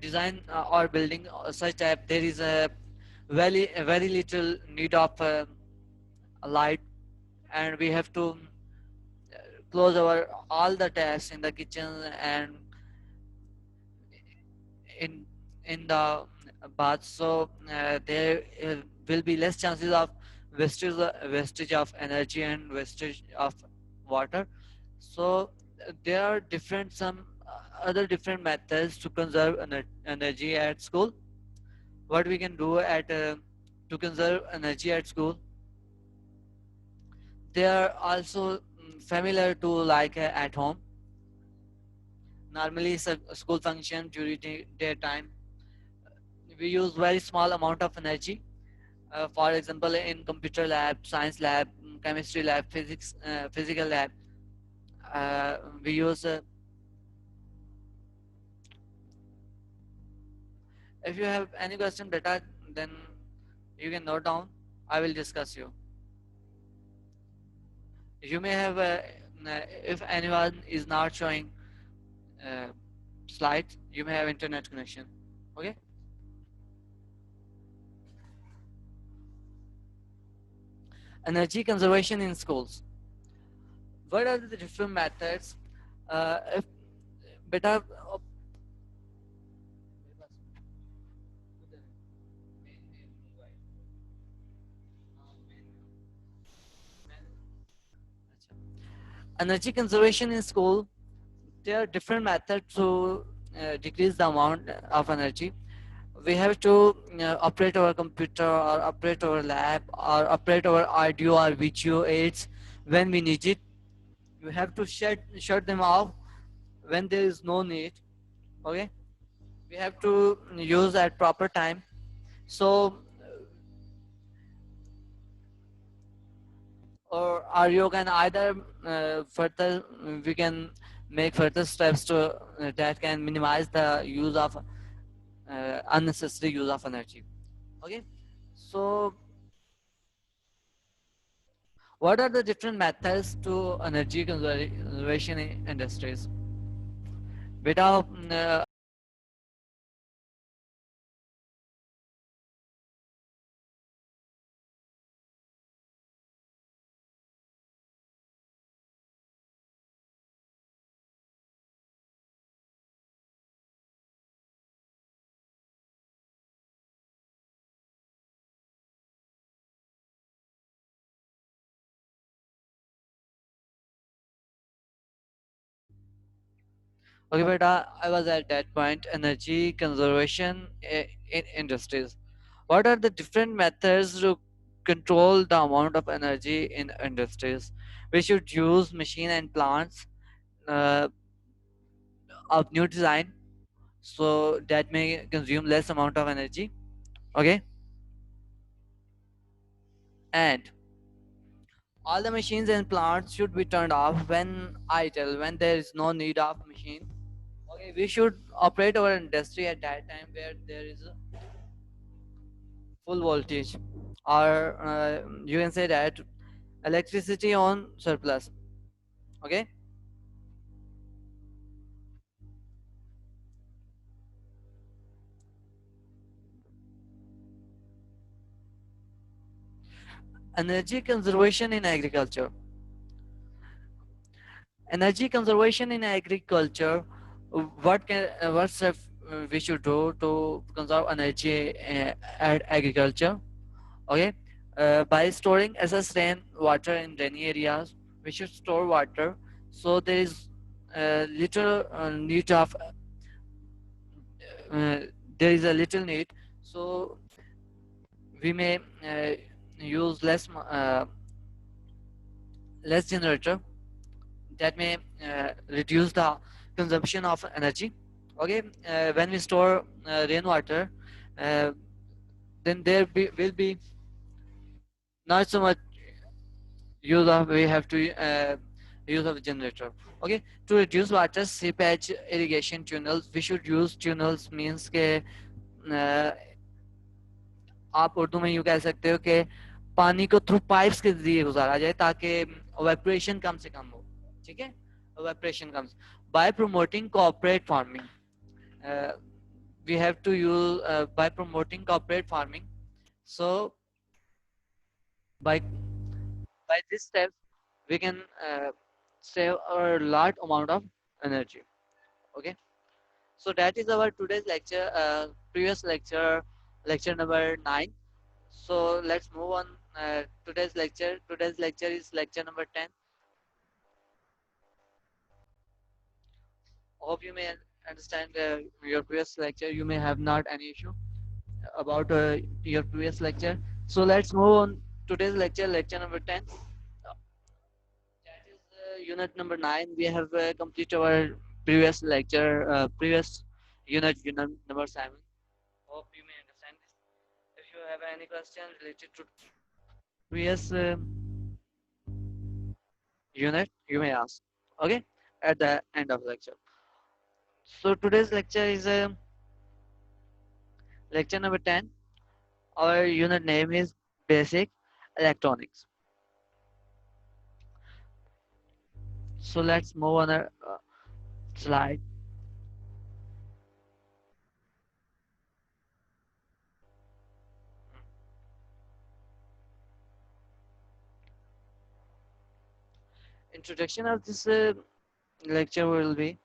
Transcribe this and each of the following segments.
design or building such type, there is a very little need of light, and we have to close our all the taps in the kitchen and in the bath, so there will be less chances of wastage of energy and wastage of water. So there are different some other different methods to conserve energy at school. What we can do at to conserve energy at school, they are also familiar to like at home. Normally school function during daytime, we use very small amount of energy. For example, in computer lab, science lab, chemistry lab, physical lab, we use if you have any question data, then you can note down. I will discuss you. You may have if anyone is not showing uh, slides, you may have internet connection. Okay. Energy conservation in schools. What are the different methods? If beta energy conservation in school, there are different methods to decrease the amount of energy. We have to operate our computer or operate our lab or operate our audio or video aids when we need it. We have to shut them off when there is no need. Okay, we have to use at proper time. So or you can either further we can make further steps to that can minimize the use of unnecessary use of energy. Okay, so what are the different methods to energy conservation in industries? Beta, okay, beta, I was at that point. Energy conservation in industries. What are the different methods to control the amount of energy in industries? We should use machine and plants uh, of new design, so that may consume less amount of energy. Okay, and all the machines and plants should be turned off when idle, when there is no need of machine. Okay, we should operate our industry at that time where there is a full voltage, or you can say that electricity on surplus. Okay, energy conservation in agriculture. Energy conservation in agriculture. What stuff we should do to conserve energy at agriculture? Okay, by storing excess rain water in rainy areas, we should store water, so there is little need of uh, there is a little need, so we may use less generator, that may reduce the consumption of energy. Okay, when we store rainwater, uh, then will be not so much use of we have to use of generator. Okay, to reduce water seepage irrigation tunnels, we should use tunnels, means के आप उर्दू में यूँ कह सकते हो कि पानी को थ्रू पाइप्स के जरिए गुजारा जाए ताकि evaporation कम से कम हो. ठीक है, evaporation comes by promoting corporate farming. we have to use by promoting corporate farming. So by this step, we can save a large amount of energy. Okay, so that is our today's lecture. Previous lecture, lecture number 9. So let's move on. Today's lecture. Today's lecture is lecture number 10. Hope you may understand your previous lecture. You may have not any issue about your previous lecture. So let's move on. Today's lecture, lecture number 10. That is unit number 9. We have completed our previous lecture, previous unit number 7. Hope you may understand this. If you have any question related to previous unit, you may ask. Okay, at the end of the lecture. So today's lecture is lecture number 10. Our unit name is Basic Electronics. So let's move on our slide. Introduction of this lecture will be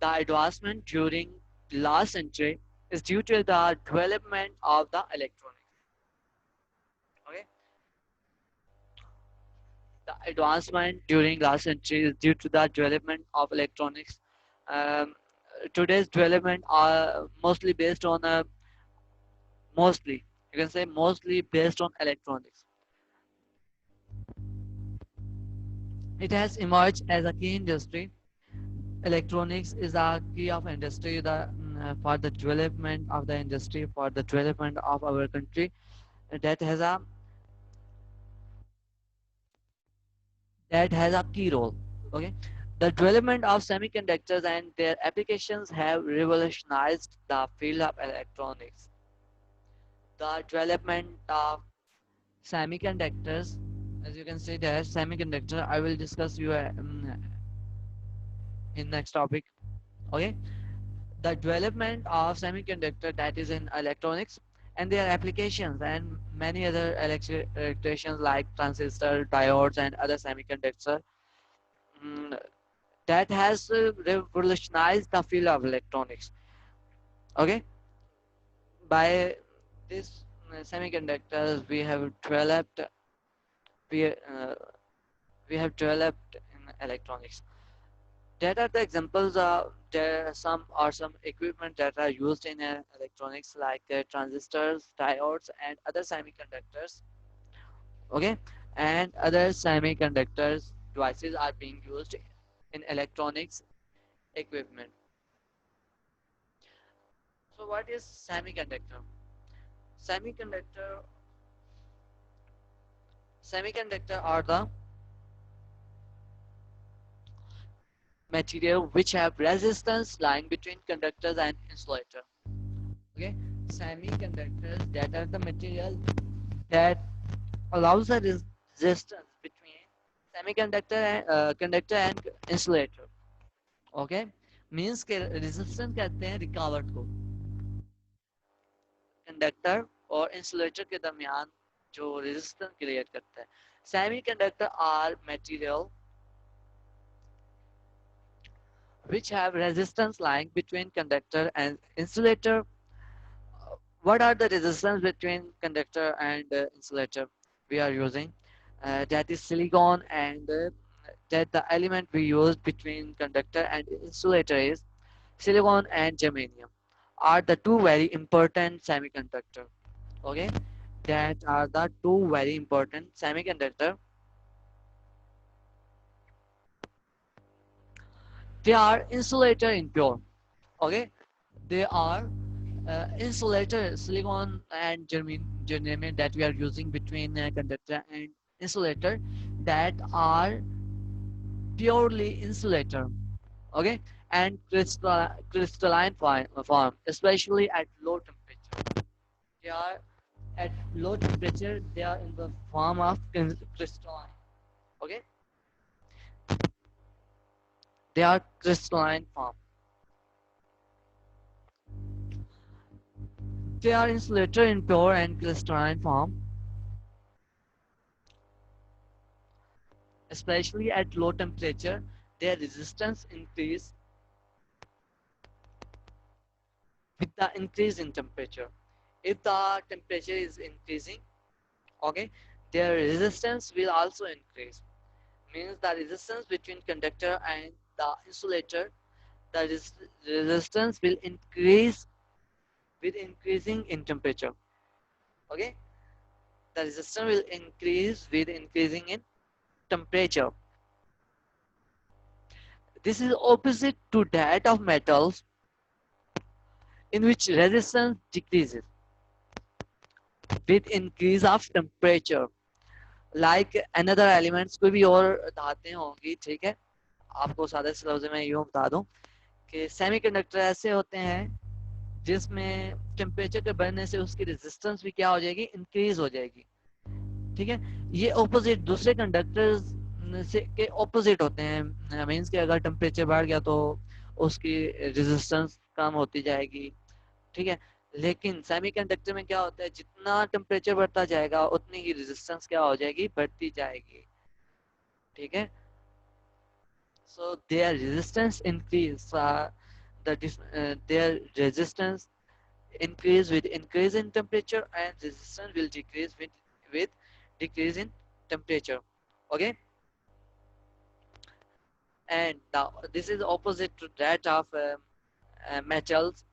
the advancement during last century is due to the development of the electronics. Okay, the advancement during last century is due to the development of electronics. Um, Today's development are mostly based on mostly you can say mostly based on electronics. It has emerged as a key industry. Electronics is a key of industry for the development of the industry, for the development of our country. That has a key role. Okay, the development of semiconductors and their applications have revolutionized the field of electronics. The development of semiconductors, as you can see there, semiconductor. I will discuss you in next topic. Okay, the development of semiconductor, that is in electronics, and their applications and many other electricians like transistor, diodes, and other semiconductor. mm, that has revolutionized the field of electronics. Okay, by this semiconductors we, uh, we have developed in electronics. That are the examples of there are some equipment that are used in electronics like transistors, diodes, and other semiconductors. Okay, and other semiconductors devices are being used in electronics equipment. So what is semiconductor? Semiconductor Semiconductor are the material which have resistance lying between conductors and insulator. Okay, semiconductors, that are the material that allows a resistance between semiconductor and conductor and insulator. Okay, means के resistance कहते हैं रुकावट को conductor और insulator के दरमियान जो resistance create करता है. Semiconductor are material which have resistance lying between conductor and insulator. What are the resistance between conductor and insulator we are using? That is silicon, and that the element we use between conductor and insulator is silicon and germanium are the two very important semiconductor. Okay, that are the two very important semiconductor. They are insulator impure. Okay, they are insulator silicon and germanium that we are using between conductor and insulator, that are purely insulator. Okay, and crystalline form, especially at low temperature. They are at low temperature, they are in the form of crystalline. Okay, they are crystalline form. they are insulator in pure and crystalline form, especially at low temperature. Their resistance increase with the increase in temperature. If the temperature is increasing, okay, their resistance will also increase. Means the resistance between conductor and the insulator, the resistance will increase with increasing in temperature. Okay, the resistance will increase with increasing in temperature. This is opposite to that of metals, in which resistance decreases with increase of temperature. Like another elements, कोई भी और धातें होंगी, ठीक है, आपको सादे से लफ्ज़ में यूँ बता दूं कि सेमीकंडक्टर ऐसे होते हैं जिसमें टेम्परेचर के बढ़ने से उसकी रेजिस्टेंस भी क्या हो जाएगी, इंक्रीज हो जाएगी। ठीक है, ये ऑपोजिट दूसरे कंडक्टर्स से के ऑपोजिट होते हैं। मीन्स कि अगर टेम्परेचर बढ़ गया तो उसकी रेजिस्टेंस कम होती जाएगी। ठीक है, लेकिन सेमीकंडक्टर में क्या होता है, जितना टेम्परेचर बढ़ता जाएगा उतनी ही रेजिस्टेंस क्या हो जाएगी, बढ़ती जाएगी। ठीक है, so their resistance increase, their resistance increase with increase in temperature, and resistance will decrease with decrease in temperature. Okay, and now this is opposite to that of metals,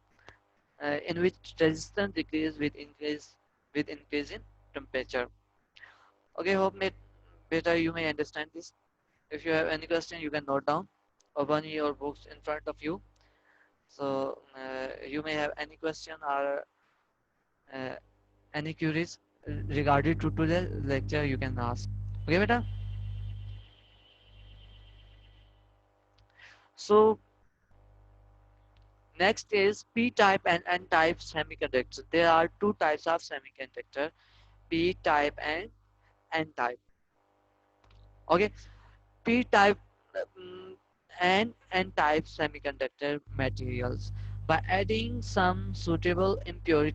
in which resistance decrease with increase in temperature. Okay, hope better you may understand this. If you have any question, you can note down. Open your books in front of you. So you may have any question or uh, any queries regarding to the lecture, you can ask. Okay, beta. So next is p-type and n-type semiconductors. There are two types of semiconductor, p-type and n-type. Okay, p-type and n-type semiconductor materials. By adding some suitable impure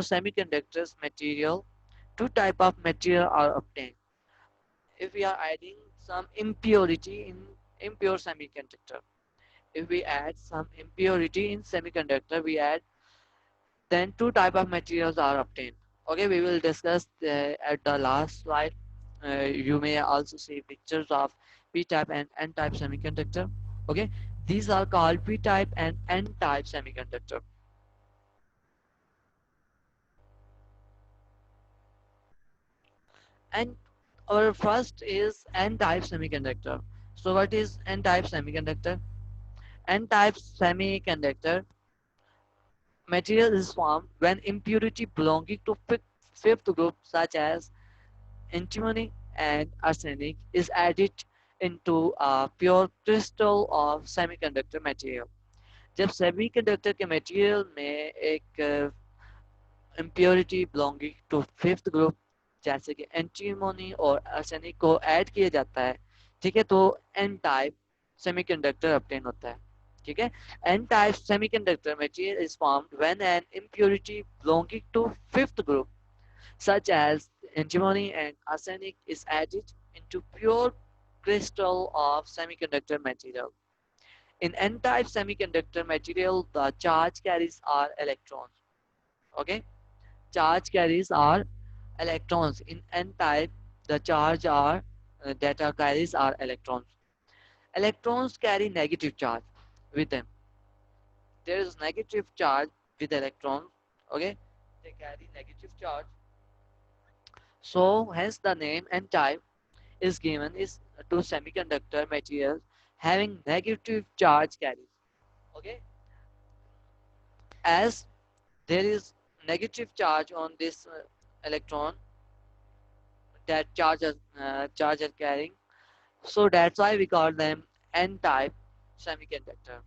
semiconductors material, two type of material are obtained. If we are adding some impurity in impure semiconductor, if we add some impurity in semiconductor, we add, then two type of materials are obtained. Okay, we will discuss at the last slide. You may also see pictures of p-type and n-type semiconductor. Okay, these are called p-type and n-type semiconductor. And our first is n-type semiconductor. So what is n-type semiconductor? N-type semiconductor material is formed when impurity belonging to fifth group such as antimony and arsenic is added into a pure crystal of semiconductor material. जब semiconductor के material में एक impurity belonging to fifth group जैसे कि antimony और arsenic को add किया जाता है, ठीक है, तो एन टाइप सेमीकंडक्टर ऑब्टेन होता है। ठीक है, N type semiconductor material is formed when an impurity belonging to fifth group such as antimony and arsenic is added into pure crystal of semiconductor material. In n-type semiconductor material, the charge carriers are electrons. Okay, charge carriers are electrons. In n-type, the charge are data carriers are electrons. Electrons carry negative charge with them. There is negative charge with electrons. Okay, they carry negative charge. So hence the name n-type is given is to semiconductor materials having negative charge carriers. Okay, as there is negative charge on this electron that charge are carrying, so that's why we call them n-type semiconductor.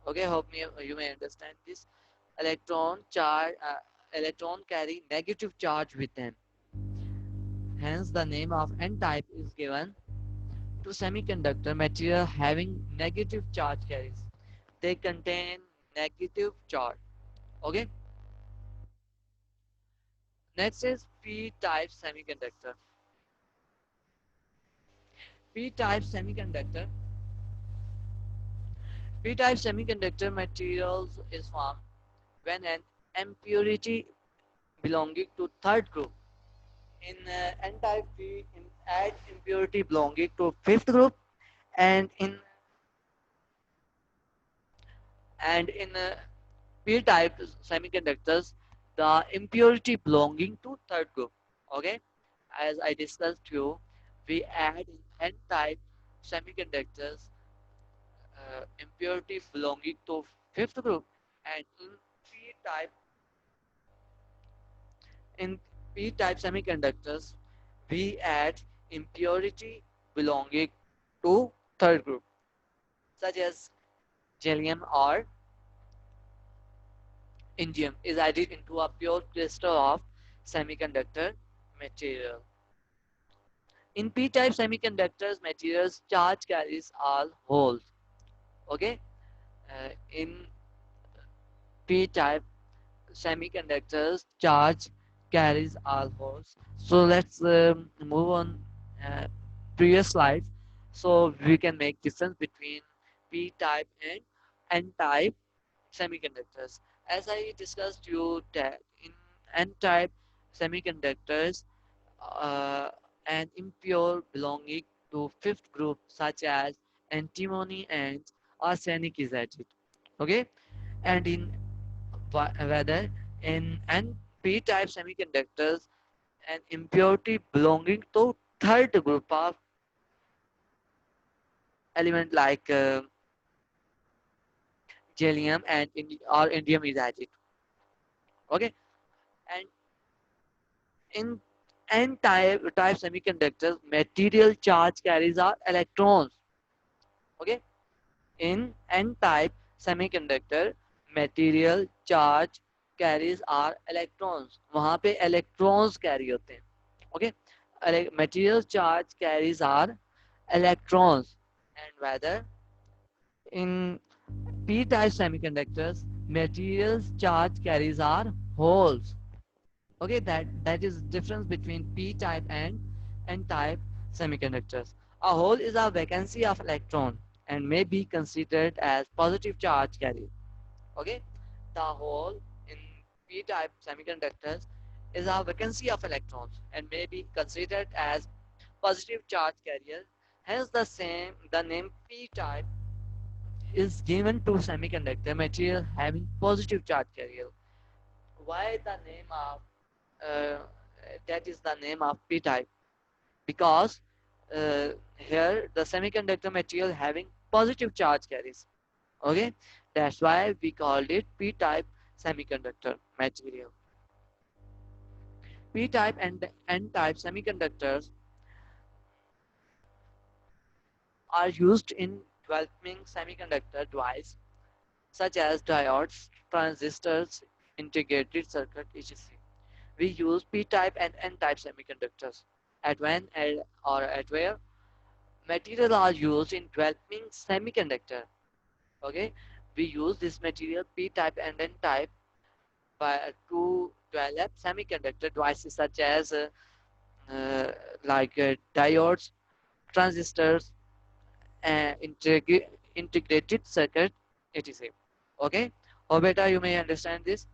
Okay, hope you may understand this. Electron carry negative charge with them. Hence the name of n-type is given to semiconductor material having negative charge carriers. They contain negative charge. Okay. Next is p-type semiconductor. p-type semiconductor p-type semiconductor materials is formed when an impurity belonging to third group. In n-type, we add impurity belonging to fifth group, and in p-type semiconductors, the impurity belonging to third group. Okay, as I discussed you, we add in n-type semiconductors impurity belonging to fifth group, and p-type in p-type semiconductors we add impurity belonging to third group, such as gallium or indium is added into a pure crystal of semiconductor material. In p-type semiconductors materials charge carries all holes. Okay, in p-type semiconductors charge carries all holes. So let's move on uh, previous slides so we can make difference between p-type and n-type semiconductors. As I discussed you that in n-type semiconductors uh, an impure belonging to fifth group such as antimony and arsenic is added. Okay, and in whether in n-p-type semiconductors an impurity belonging to third group of element like gallium and or indium is added. Okay, and in n-type semiconductors, material charge carries are electrons. Okay, in n-type semiconductor, material charge carries are electrons. वहाँ पे electrons carry होते हैं. Okay, material charge carries are electrons, and whether in p-type semiconductors, materials charge carries are holes. Okay, that is difference between p-type and n-type semiconductors. A hole is a vacancy of electron and may be considered as positive charge carrier. Okay, the hole in p-type semiconductors is a vacancy of electrons and may be considered as positive charge carrier. Hence the name p-type is given to semiconductor material having positive charge carrier. Why the name of uh, that is the name of p-type? Because here the semiconductor material having positive charge carries. Okay, that's why we called it p-type semiconductor material. P-type and n-type semiconductors are used in developing semiconductor devices such as diodes, transistors, integrated circuit, etc. We use p-type and n-type semiconductors at when or at where material are used in developing semiconductor. Okay, we use this material p-type and n-type to develop semiconductor devices such as uh, diodes, transistors, and integrated circuit, etc. Okay, oh beta, you may understand this.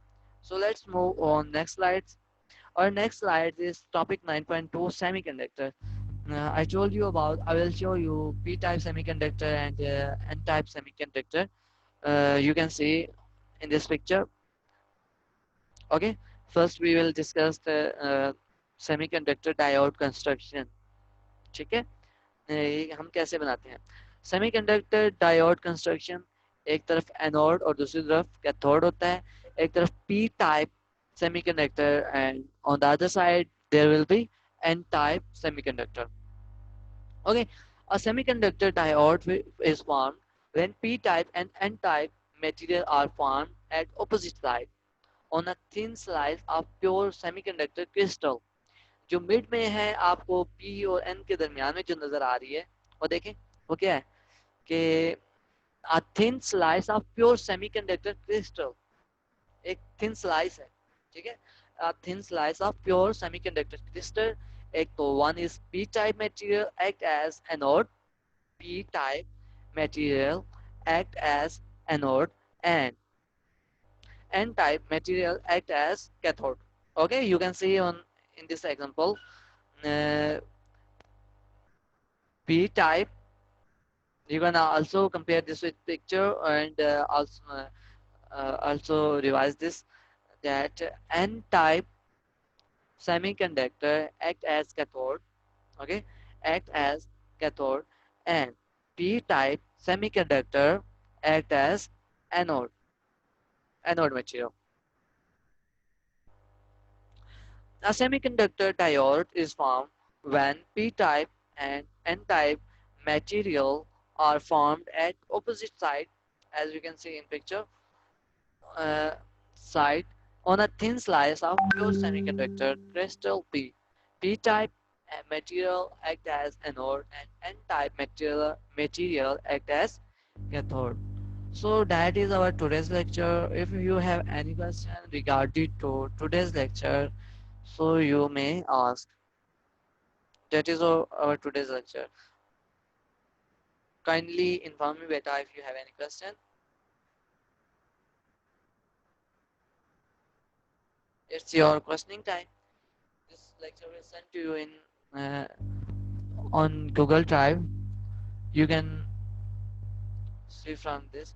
So let's move on next slides. Our next slide is topic 9.2 semiconductor. I told you about, I will show you p-type semiconductor and n-type semiconductor. You can see in this picture. Okay, first we will discuss the semiconductor diode construction. ठीक है, ये हम कैसे बनाते हैं semiconductor diode construction. एक तरफ anode और दूसरी तरफ कैथोड होता है. एक तरफ P type semiconductor and on the other side there will be N type semiconductor. Okay, a semiconductor diode is formed when p type and n type material are formed at opposite sides on a thin slice of pure semiconductor crystal. जो mid में है आपको P और N के दरमियान में जो नजर आ रही है वो देखें, वो क्या है कि a thin slice of pure semiconductor crystal. एक thin slice है, ठीक है, a thin slice of pure semiconductor crystal. एक तो one is p type material act as anode, p type material act as anode, and n type material act as cathode. Okay, you can see on in this example, uh, p type. You can also compare this with picture, and also revise this, that n type semiconductor act as cathode, okay, act as cathode, and p type semiconductor act as anode, anode material. A semiconductor diode is formed when p type and n type material are formed at opposite side, as you can see in picture, uh, side on a thin slice of pure semiconductor crystal p. P-type material act as anode and N-type material act as cathode. So that is our today's lecture. If you have any question regarding to today's lecture, so you may ask. That is our today's lecture. Kindly inform me, beta, if you have any question. It's your questioning time. This lecture will send to you in uh, on Google Drive. You can see from this.